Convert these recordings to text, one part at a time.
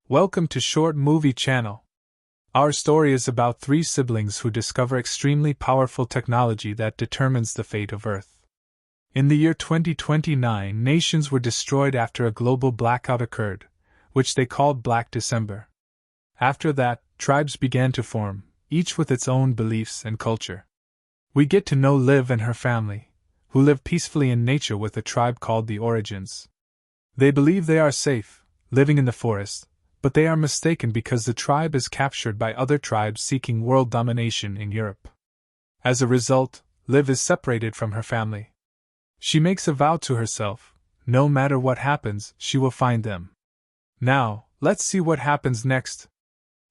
Welcome to Short Movie Channel. Our story is about three siblings who discover extremely powerful technology that determines the fate of Earth. In the year 2029, nations were destroyed after a global blackout occurred, which they called Black December. After that, tribes began to form, each with its own beliefs and culture. We get to know Liv and her family, who live peacefully in nature with a tribe called the Origins. They believe they are safe, living in the forest, but they are mistaken because the tribe is captured by other tribes seeking world domination in Europe. As a result, Liv is separated from her family. She makes a vow to herself: no matter what happens, she will find them. Now, let's see what happens next.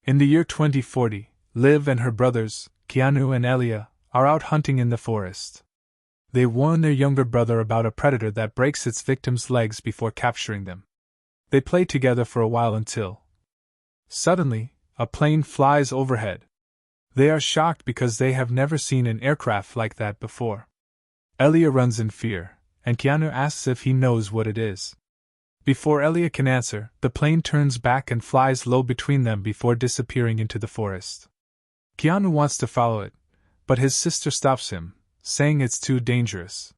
In the year 2040, Liv and her brothers, Keanu and Elia, are out hunting in the forest. They warn their younger brother about a predator that breaks its victim's legs before capturing them. They play together for a while until suddenly, a plane flies overhead. They are shocked because they have never seen an aircraft like that before. Elia runs in fear, and Keanu asks if he knows what it is. Before Elia can answer, the plane turns back and flies low between them before disappearing into the forest. Keanu wants to follow it, but his sister stops him, saying it's too dangerous.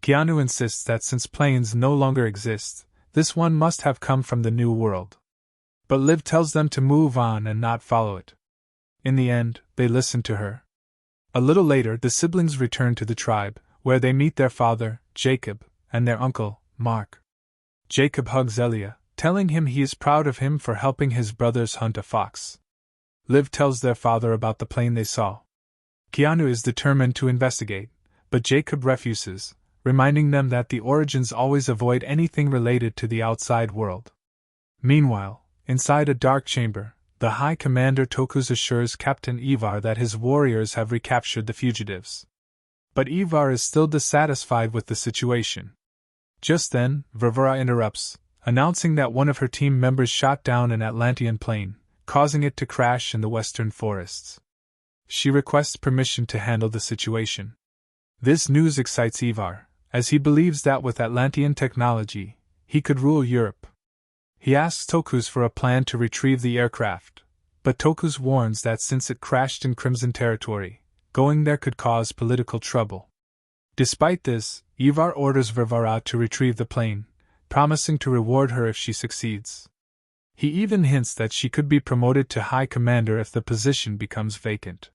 Keanu insists that since planes no longer exist, this one must have come from the New World. But Liv tells them to move on and not follow it. In the end, they listen to her. A little later, the siblings return to the tribe, where they meet their father, Jacob, and their uncle, Mark. Jacob hugs Elia, telling him he is proud of him for helping his brothers hunt a fox. Liv tells their father about the plane they saw. Keanu is determined to investigate, but Jacob refuses, reminding them that the Origins always avoid anything related to the outside world. Meanwhile, inside a dark chamber, the High Commander Tokus assures Captain Ivar that his warriors have recaptured the fugitives. But Ivar is still dissatisfied with the situation. Just then, Varvara interrupts, announcing that one of her team members shot down an Atlantean plane, causing it to crash in the western forests. She requests permission to handle the situation. This news excites Ivar, as he believes that with Atlantean technology, he could rule Europe. He asks Tokus for a plan to retrieve the aircraft, but Tokus warns that since it crashed in Crimson territory, going there could cause political trouble. Despite this, Ivar orders Varvara to retrieve the plane, promising to reward her if she succeeds. He even hints that she could be promoted to High Commander if the position becomes vacant.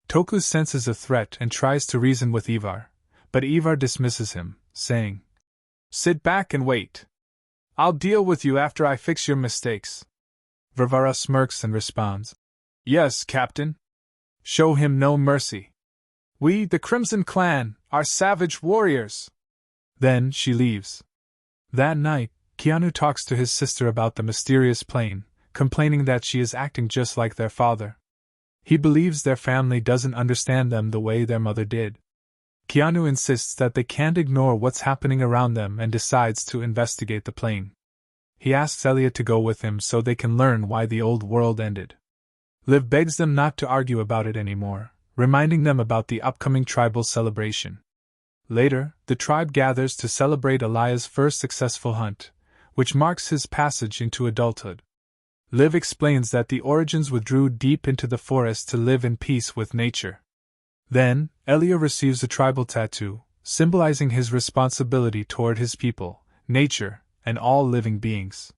Tokus senses a threat and tries to reason with Ivar, but Ivar dismisses him, saying, "Sit back and wait. I'll deal with you after I fix your mistakes." Varvara smirks and responds, "Yes, Captain. Show him no mercy. We, the Crimson Clan, are savage warriors." Then she leaves. That night, Keanu talks to his sister about the mysterious plane, complaining that she is acting just like their father. He believes their family doesn't understand them the way their mother did. Keanu insists that they can't ignore what's happening around them and decides to investigate the plane. He asks Elia to go with him so they can learn why the old world ended. Liv begs them not to argue about it anymore, reminding them about the upcoming tribal celebration. Later, the tribe gathers to celebrate Elia's first successful hunt, which marks his passage into adulthood. Liv explains that the Origins withdrew deep into the forest to live in peace with nature. Then, Elia receives a tribal tattoo, symbolizing his responsibility toward his people, nature, and all living beings.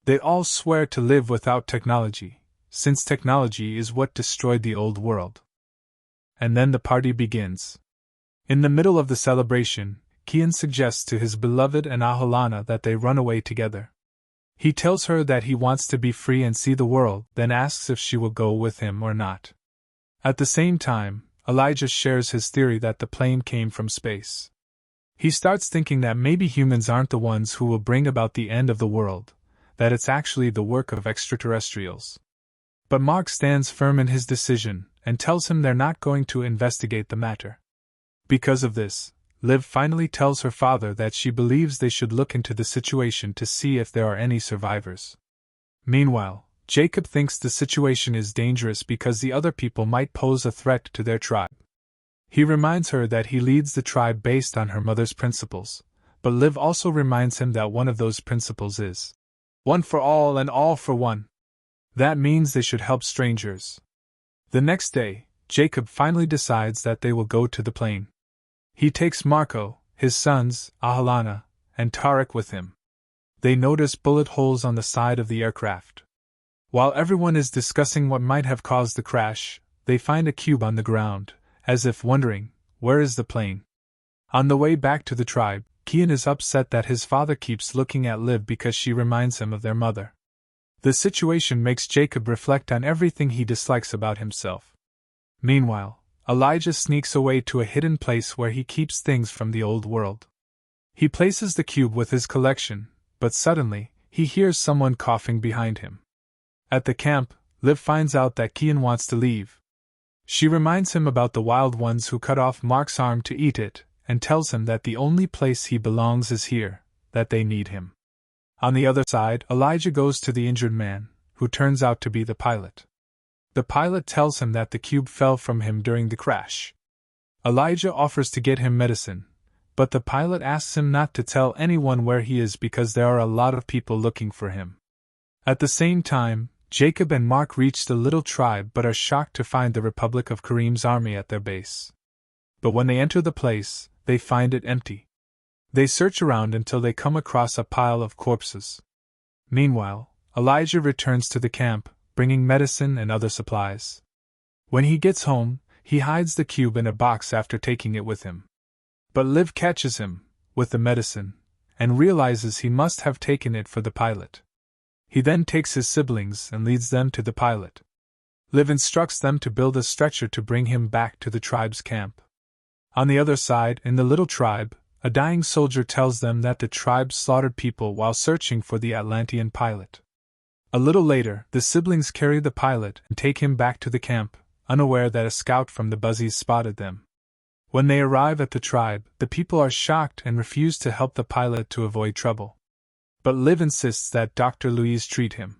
They all swear to live without technology, since technology is what destroyed the old world. And then the party begins. In the middle of the celebration, Kian suggests to his beloved and Aholana that they run away together. He tells her that he wants to be free and see the world, then asks if she will go with him or not. At the same time, Elijah shares his theory that the plane came from space. He starts thinking that maybe humans aren't the ones who will bring about the end of the world, that it's actually the work of extraterrestrials. But Mark stands firm in his decision and tells him they're not going to investigate the matter. Because of this, Liv finally tells her father that she believes they should look into the situation to see if there are any survivors. Meanwhile, Jacob thinks the situation is dangerous because the other people might pose a threat to their tribe. He reminds her that he leads the tribe based on her mother's principles, but Liv also reminds him that one of those principles is One for all and all for one. That means they should help strangers. The next day, Jacob finally decides that they will go to the plane. He takes Marco, his sons, Ahalana, and Tarek with him. They notice bullet holes on the side of the aircraft. While everyone is discussing what might have caused the crash, they find a cube on the ground, as if wondering, where is the plane? On the way back to the tribe, Kian is upset that his father keeps looking at Liv because she reminds him of their mother. The situation makes Jacob reflect on everything he dislikes about himself. Meanwhile, Elijah sneaks away to a hidden place where he keeps things from the old world. He places the cube with his collection, but suddenly, he hears someone coughing behind him. At the camp, Liv finds out that Kian wants to leave. She reminds him about the wild ones who cut off Mark's arm to eat it, and tells him that the only place he belongs is here, that they need him. On the other side, Elijah goes to the injured man, who turns out to be the pilot. The pilot tells him that the cube fell from him during the crash. Elijah offers to get him medicine, but the pilot asks him not to tell anyone where he is because there are a lot of people looking for him. At the same time, Jacob and Mark reach the little tribe but are shocked to find the Republic of Kareem's army at their base. But when they enter the place, they find it empty. They search around until they come across a pile of corpses. Meanwhile, Elijah returns to the camp, bringing medicine and other supplies. When he gets home, he hides the cube in a box after taking it with him. But Liv catches him, with the medicine, and realizes he must have taken it for the pilot. He then takes his siblings and leads them to the pilot. Liv instructs them to build a stretcher to bring him back to the tribe's camp. On the other side, in the little tribe, a dying soldier tells them that the tribe slaughtered people while searching for the Atlantean pilot. A little later, the siblings carry the pilot and take him back to the camp, unaware that a scout from the Buzzies spotted them. When they arrive at the tribe, the people are shocked and refuse to help the pilot to avoid trouble. But Liv insists that Dr. Louise treat him.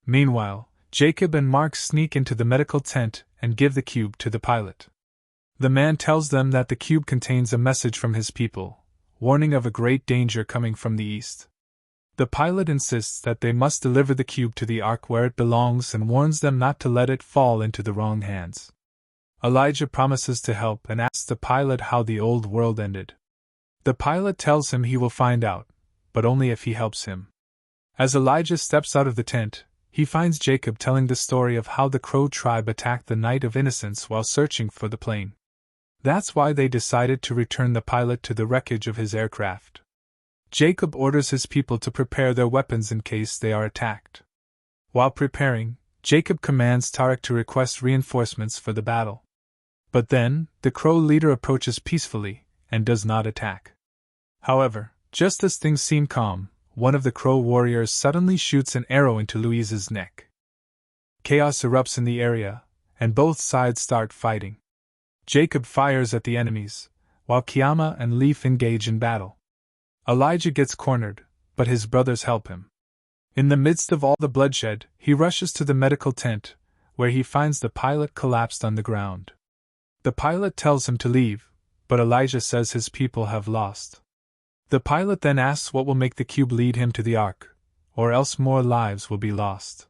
Meanwhile, Jacob and Mark sneak into the medical tent and give the cube to the pilot. The man tells them that the cube contains a message from his people, warning of a great danger coming from the east. The pilot insists that they must deliver the cube to the ark where it belongs and warns them not to let it fall into the wrong hands. Elijah promises to help and asks the pilot how the old world ended. The pilot tells him he will find out, but only if he helps him. As Elijah steps out of the tent, he finds Jacob telling the story of how the Crow tribe attacked the Night of Innocence while searching for the plane. That's why they decided to return the pilot to the wreckage of his aircraft. Jacob orders his people to prepare their weapons in case they are attacked. While preparing, Jacob commands Tarek to request reinforcements for the battle. But then, the Crow leader approaches peacefully, and does not attack. However, just as things seem calm, one of the Crow warriors suddenly shoots an arrow into Louise's neck. Chaos erupts in the area, and both sides start fighting. Jacob fires at the enemies, while Kiama and Leaf engage in battle. Elijah gets cornered, but his brothers help him. In the midst of all the bloodshed, he rushes to the medical tent, where he finds the pilot collapsed on the ground. The pilot tells him to leave, but Elijah says his people have lost. The pilot then asks what will make the cube lead him to the ark, or else more lives will be lost.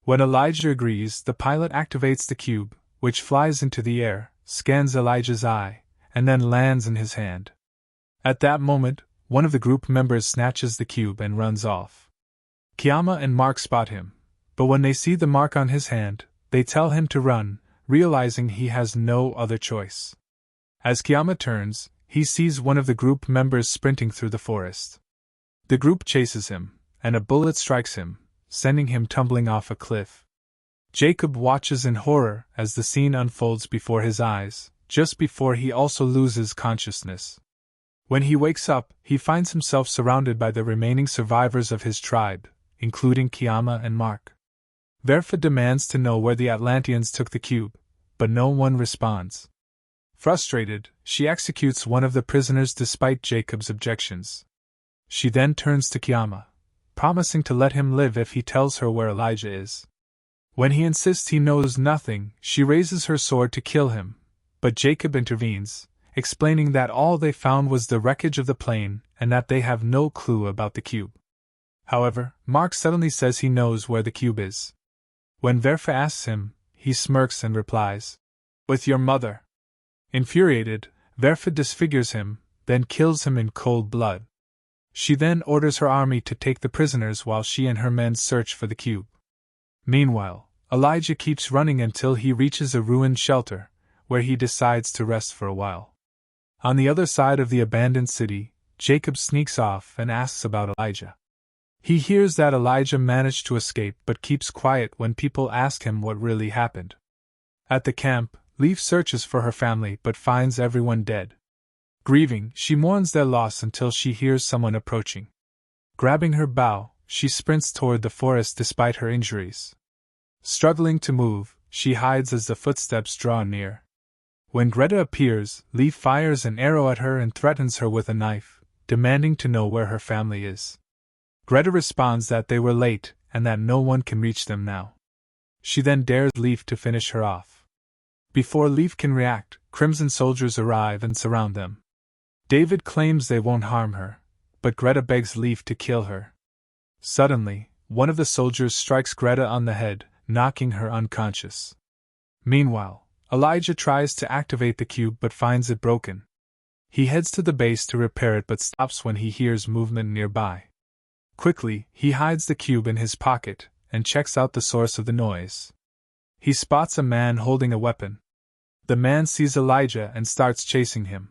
When Elijah agrees, the pilot activates the cube, which flies into the air, scans Elijah's eye, and then lands in his hand. At that moment, one of the group members snatches the cube and runs off. Kiama and Mark spot him, but when they see the mark on his hand, they tell him to run, realizing he has no other choice. As Kiama turns, he sees one of the group members sprinting through the forest. The group chases him, and a bullet strikes him, sending him tumbling off a cliff. Jacob watches in horror as the scene unfolds before his eyes, just before he also loses consciousness. When he wakes up, he finds himself surrounded by the remaining survivors of his tribe, including Kiama and Mark. Verfa demands to know where the Atlanteans took the cube, but no one responds. Frustrated, she executes one of the prisoners despite Jacob's objections. She then turns to Kiama, promising to let him live if he tells her where Elijah is. When he insists he knows nothing, she raises her sword to kill him, but Jacob intervenes, explaining that all they found was the wreckage of the plane and that they have no clue about the cube. However, Mark suddenly says he knows where the cube is. When Verfa asks him, he smirks and replies, "With your mother." Infuriated, Verfa disfigures him, then kills him in cold blood. She then orders her army to take the prisoners while she and her men search for the cube. Meanwhile, Elijah keeps running until he reaches a ruined shelter, where he decides to rest for a while. On the other side of the abandoned city, Jacob sneaks off and asks about Elijah. He hears that Elijah managed to escape but keeps quiet when people ask him what really happened. At the camp, Leaf searches for her family but finds everyone dead. Grieving, she mourns their loss until she hears someone approaching. Grabbing her bow, she sprints toward the forest despite her injuries. Struggling to move, she hides as the footsteps draw near. When Greta appears, Leaf fires an arrow at her and threatens her with a knife, demanding to know where her family is. Greta responds that they were late and that no one can reach them now. She then dares Leaf to finish her off. Before Leaf can react, Crimson soldiers arrive and surround them. David claims they won't harm her, but Greta begs Leaf to kill her. Suddenly, one of the soldiers strikes Greta on the head, knocking her unconscious. Meanwhile, Elijah tries to activate the cube but finds it broken. He heads to the base to repair it but stops when he hears movement nearby. Quickly, he hides the cube in his pocket and checks out the source of the noise. He spots a man holding a weapon. The man sees Elijah and starts chasing him.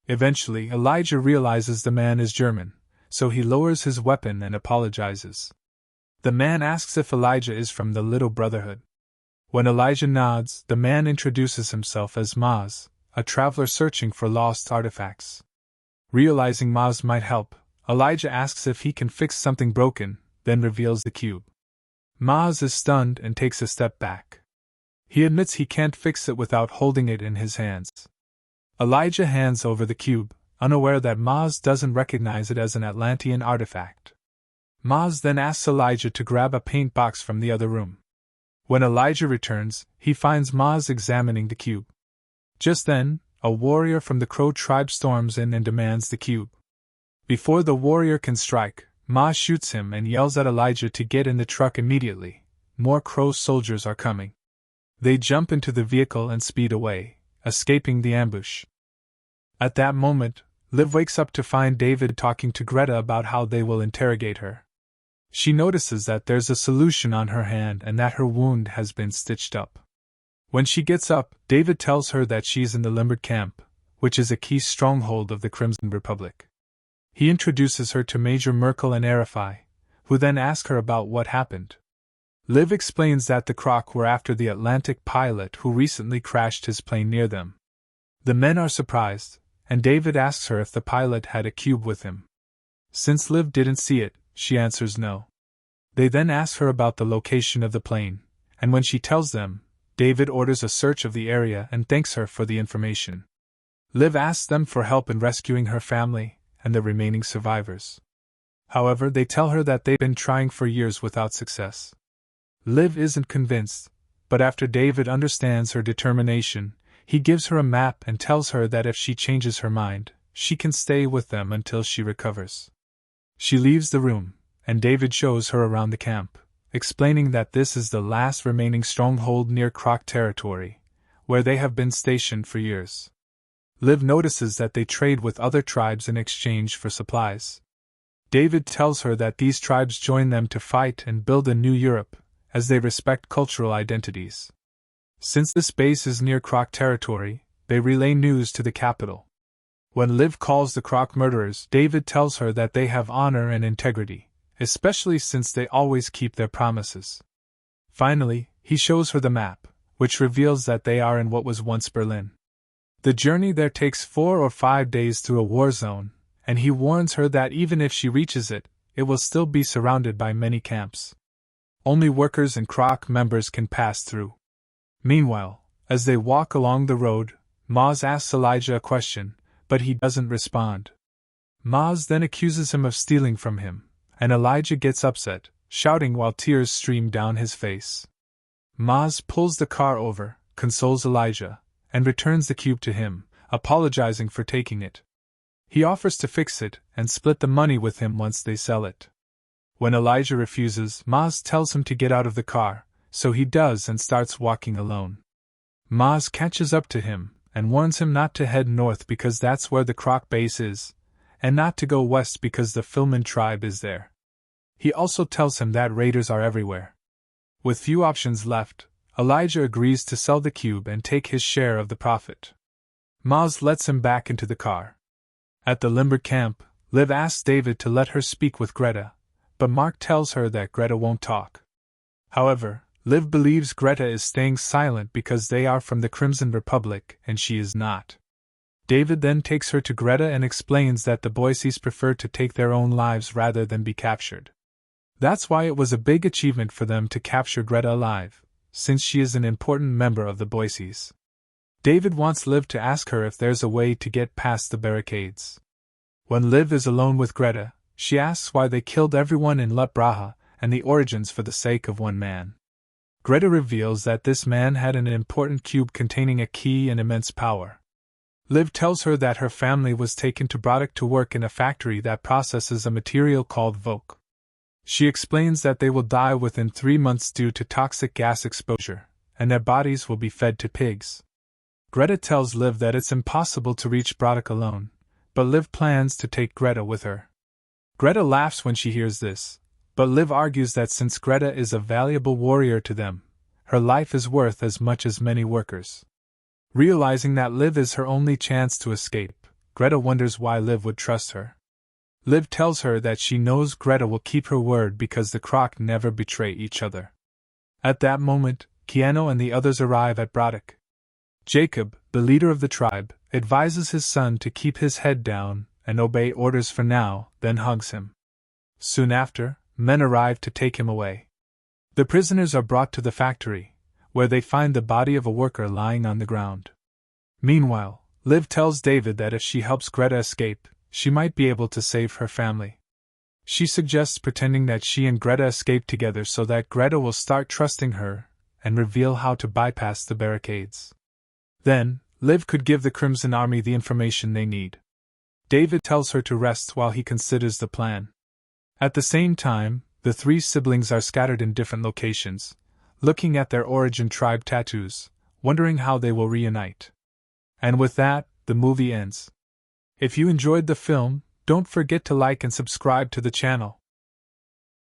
Eventually, Elijah realizes the man is German, so he lowers his weapon and apologizes. The man asks if Elijah is from the Little Brotherhood. When Elijah nods, the man introduces himself as Maz, a traveler searching for lost artifacts. Realizing Maz might help, Elijah asks if he can fix something broken, then reveals the cube. Maz is stunned and takes a step back. He admits he can't fix it without holding it in his hands. Elijah hands over the cube, unaware that Maz doesn't recognize it as an Atlantean artifact. Maz then asks Elijah to grab a paint box from the other room. When Elijah returns, he finds Maz examining the cube. Just then, a warrior from the Crow tribe storms in and demands the cube. Before the warrior can strike, Maz shoots him and yells at Elijah to get in the truck immediately. More Crow soldiers are coming. They jump into the vehicle and speed away, escaping the ambush. At that moment, Liv wakes up to find David talking to Greta about how they will interrogate her. She notices that there's a solution on her hand and that her wound has been stitched up. When she gets up, David tells her that she's in the Limbard camp, which is a key stronghold of the Crimson Republic. He introduces her to Major Merkel and Arifai, who then ask her about what happened. Liv explains that the Croc were after the Atlantic pilot who recently crashed his plane near them. The men are surprised, and David asks her if the pilot had a cube with him. Since Liv didn't see it, she answers no. They then ask her about the location of the plane, and when she tells them, David orders a search of the area and thanks her for the information. Liv asks them for help in rescuing her family and the remaining survivors. However, they tell her that they've been trying for years without success. Liv isn't convinced, but after David understands her determination, he gives her a map and tells her that if she changes her mind, she can stay with them until she recovers. She leaves the room, and David shows her around the camp, explaining that this is the last remaining stronghold near Croc territory, where they have been stationed for years. Liv notices that they trade with other tribes in exchange for supplies. David tells her that these tribes join them to fight and build a new Europe, as they respect cultural identities. Since this base is near Croc territory, they relay news to the capital. When Liv calls the Croc murderers, David tells her that they have honor and integrity, especially since they always keep their promises. Finally, he shows her the map, which reveals that they are in what was once Berlin. The journey there takes 4 or 5 days through a war zone, and he warns her that even if she reaches it, it will still be surrounded by many camps. Only workers and Croc members can pass through. Meanwhile, as they walk along the road, Maz asks Elijah a question, but he doesn't respond. Maz then accuses him of stealing from him, and Elijah gets upset, shouting while tears stream down his face. Maz pulls the car over, consoles Elijah, and returns the cube to him, apologizing for taking it. He offers to fix it and split the money with him once they sell it. When Elijah refuses, Maz tells him to get out of the car, so he does and starts walking alone. Maz catches up to him and warns him not to head north because that's where the Croc base is, and not to go west because the Filman tribe is there. He also tells him that raiders are everywhere. With few options left, Elijah agrees to sell the cube and take his share of the profit. Maz lets him back into the car. At the Limber camp, Liv asks David to let her speak with Greta, but Mark tells her that Greta won't talk. However, Liv believes Greta is staying silent because they are from the Crimson Republic and she is not. David then takes her to Greta and explains that the Boyces prefer to take their own lives rather than be captured. That's why it was a big achievement for them to capture Greta alive, since she is an important member of the Boyces. David wants Liv to ask her if there's a way to get past the barricades. When Liv is alone with Greta, she asks why they killed everyone in Lut Braha and the origins for the sake of one man. Greta reveals that this man had an important cube containing a key and immense power. Liv tells her that her family was taken to Broddock to work in a factory that processes a material called Voke. She explains that they will die within 3 months due to toxic gas exposure, and their bodies will be fed to pigs. Greta tells Liv that it's impossible to reach Broddock alone, but Liv plans to take Greta with her. Greta laughs when she hears this, but Liv argues that since Greta is a valuable warrior to them, her life is worth as much as many workers. Realizing that Liv is her only chance to escape, Greta wonders why Liv would trust her. Liv tells her that she knows Greta will keep her word because the Croc never betray each other. At that moment, Keanu and the others arrive at Broddock. Jacob, the leader of the tribe, advises his son to keep his head down and obey orders for now, then hugs him. Soon after, men arrive to take him away. The prisoners are brought to the factory, where they find the body of a worker lying on the ground. Meanwhile, Liv tells David that if she helps Greta escape, she might be able to save her family. She suggests pretending that she and Greta escape together so that Greta will start trusting her and reveal how to bypass the barricades. Then, Liv could give the Crimson Army the information they need. David tells her to rest while he considers the plan. At the same time, the 3 siblings are scattered in different locations, looking at their origin tribe tattoos, wondering how they will reunite. And with that, the movie ends. If you enjoyed the film, don't forget to like and subscribe to the channel.